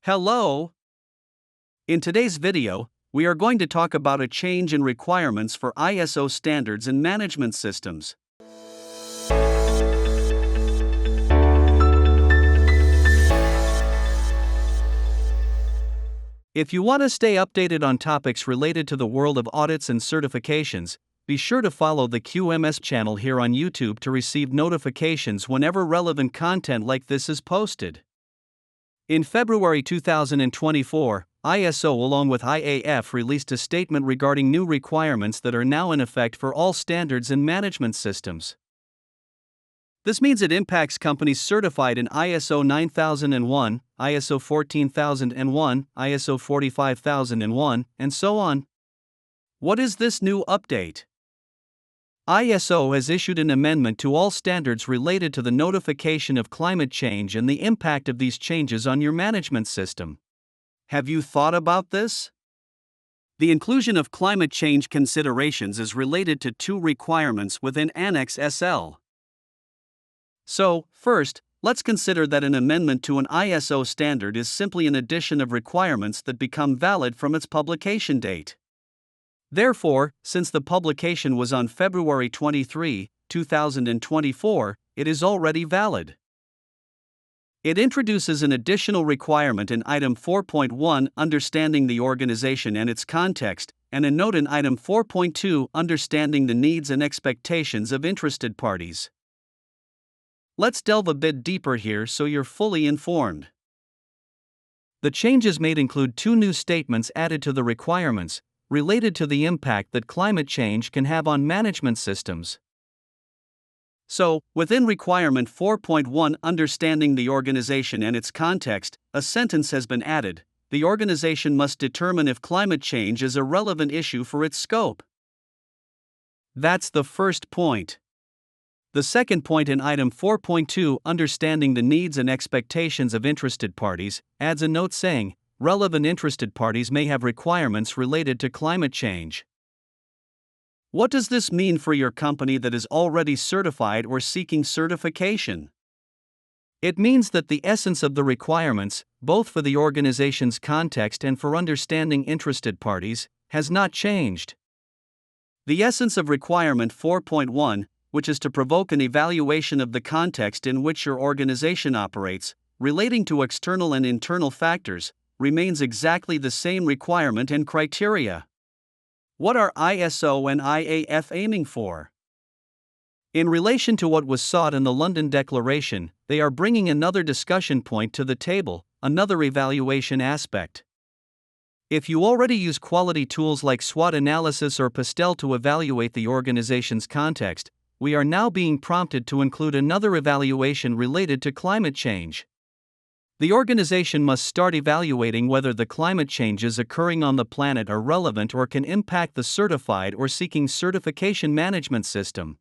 Hello! In today's video, we are going to talk about a change in requirements for ISO standards and management systems. If you want to stay updated on topics related to the world of audits and certifications, be sure to follow the QMS channel here on YouTube to receive notifications whenever relevant content like this is posted. In February 2024, ISO along with IAAF released a statement regarding new requirements that are now in effect for all standards and management systems. This means it impacts companies certified in ISO 9001, ISO 14001, ISO 45001, and so on. What is this new update? ISO has issued an amendment to all standards related to the notification of climate change and the impact of these changes on your management system. Have you thought about this? The inclusion of climate change considerations is related to two requirements within Annex SL. So, first, let's consider that an amendment to an ISO standard is simply an addition of requirements that become valid from its publication date. Therefore, since the publication was on February 23, 2024, it is already valid. It introduces an additional requirement in Item 4.1, Understanding the Organization and its Context, and a note in Item 4.2, Understanding the Needs and Expectations of Interested Parties. Let's delve a bit deeper here so you're fully informed. The changes made include two new statements added to the requirements, related to the impact that climate change can have on management systems. So, within Requirement 4.1 Understanding the Organization and its Context, a sentence has been added: the organization must determine if climate change is a relevant issue for its scope. That's the first point. The second point in Item 4.2 Understanding the Needs and Expectations of Interested Parties adds a note saying, relevant interested parties may have requirements related to climate change. What does this mean for your company that is already certified or seeking certification? It means that the essence of the requirements, both for the organization's context and for understanding interested parties, has not changed. The essence of Requirement 4.1, which is to provoke an evaluation of the context in which your organization operates, relating to external and internal factors, remains exactly the same requirement and criteria. What are ISO and IAAF aiming for? In relation to what was sought in the London Declaration, they are bringing another discussion point to the table, another evaluation aspect. If you already use quality tools like SWOT analysis or PESTLE to evaluate the organization's context, we are now being prompted to include another evaluation related to climate change. The organization must start evaluating whether the climate changes occurring on the planet are relevant or can impact the certified or seeking certification management system.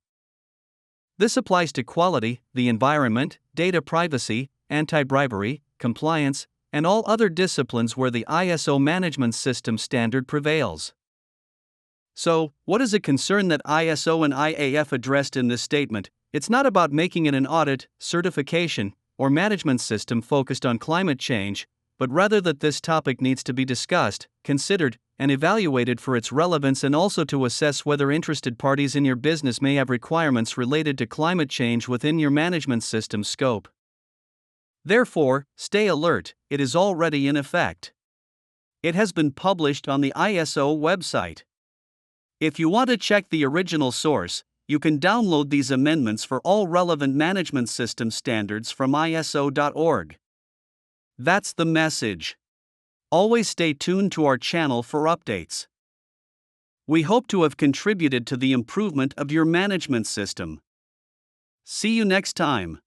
This applies to quality, the environment, data privacy, anti-bribery, compliance, and all other disciplines where the ISO management system standard prevails. So, what is a concern that ISO and IAAF addressed in this statement? It's not about making it an audit, certification, or management system focused on climate change, but rather that this topic needs to be discussed, considered, and evaluated for its relevance, and also to assess whether interested parties in your business may have requirements related to climate change within your management system scope. Therefore, stay alert, it is already in effect. It has been published on the ISO website. If you want to check the original source, you can download these amendments for all relevant management system standards from ISO.org. That's the message. Always stay tuned to our channel for updates. We hope to have contributed to the improvement of your management system. See you next time.